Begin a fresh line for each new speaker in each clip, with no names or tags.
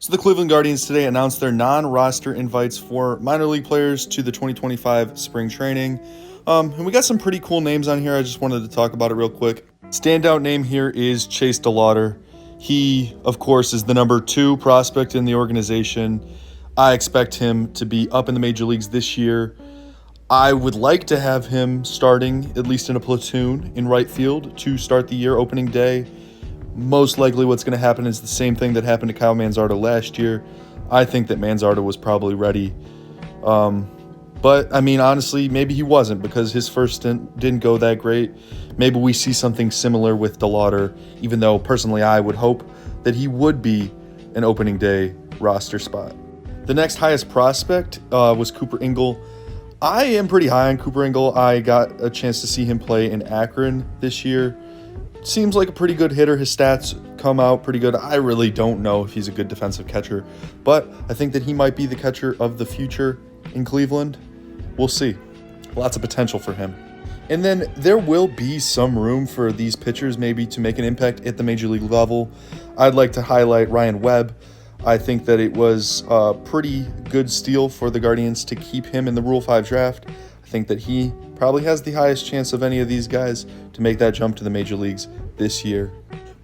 So the Cleveland Guardians today announced their non-roster invites for minor league players to the 2025 spring training. And we got some pretty cool names on here. I just wanted to talk about it real quick. Standout name here is Chase DeLauter. He, of course, is the number 2 prospect in the organization. I expect him to be up in the major leagues this year. I would like to have him starting, at least in a platoon, in right field to start the year opening day. Most likely what's going to happen is the same thing that happened to Kyle Manzardo last year. I think that Manzardo was probably ready. But, I mean, honestly, maybe he wasn't because his first stint didn't go that great. Maybe we see something similar with DeLauter, even though personally I would hope that he would be an opening day roster spot. The next highest prospect was Cooper Ingle. I am pretty high on Cooper Ingle. I got a chance to see him play in Akron this year. Seems like a pretty good hitter. His stats come out pretty good. I really don't know if he's a good defensive catcher, but I think that he might be the catcher of the future in Cleveland. We'll see. Lots of potential for him. And then there will be some room for these pitchers maybe to make an impact at the major league level. I'd like to highlight Ryan Webb. I think that it was a pretty good steal for the Guardians to keep him in the Rule 5 draft. I think that he probably has the highest chance of any of these guys to make that jump to the major leagues this year.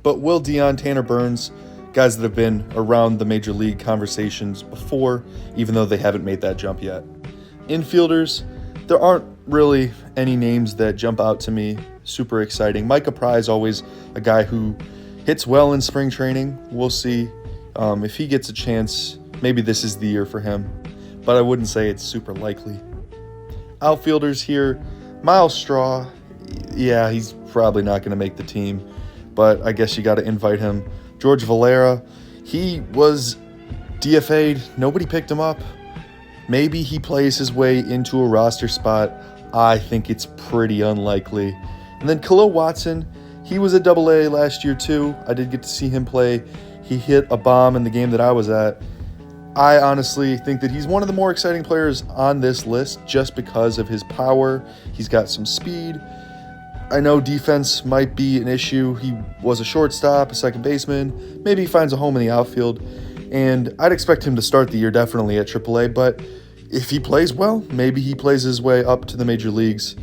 But Will Dion, Tanner Burns, guys that have been around the major league conversations before, even though they haven't made that jump yet. Infielders, there aren't really any names that jump out to me super exciting. Micah Pry is always a guy who hits well in spring training. We'll see if he gets a chance. Maybe this is the year for him, but I wouldn't say it's super likely. Outfielders here, Miles Straw, yeah, he's probably not going to make the team, but I guess you got to invite him. George Valera, he was DFA'd. Nobody picked him up. Maybe he plays his way into a roster spot. I think it's pretty unlikely. And then Khalil Watson, he was a AA last year too. I did get to see him play. He hit a bomb in the game that I was at. I honestly think that he's one of the more exciting players on this list just because of his power. He's got some speed. I know defense might be an issue. He was a shortstop, a second baseman. Maybe he finds a home in the outfield. And I'd expect him to start the year definitely at AAA, but if he plays well, maybe he plays his way up to the major leagues.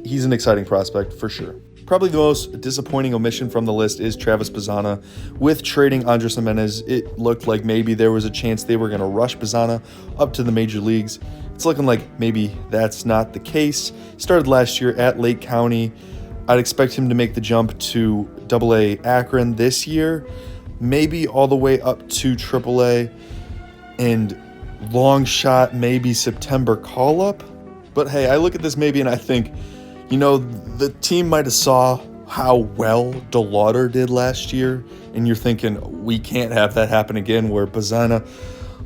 He's an exciting prospect for sure. Probably the most disappointing omission from the list is Travis Bazzana. With trading Andres Gimenez, it looked like maybe there was a chance they were going to rush Bazzana up to the major leagues. It's looking like maybe that's not the case. Started last year at Lake County. I'd expect him to make the jump to AA Akron this year, maybe all the way up to AAA, and long shot maybe September call-up. But hey, I look at this maybe and I think, you know, the team might have saw how well DeLauter did last year, and you're thinking, we can't have that happen again where Bazzana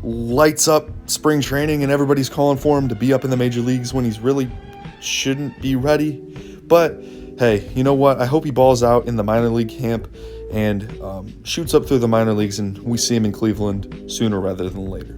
lights up spring training and everybody's calling for him to be up in the major leagues when he's really shouldn't be ready. But hey, you know what? I hope he balls out in the minor league camp and shoots up through the minor leagues and we see him in Cleveland sooner rather than later.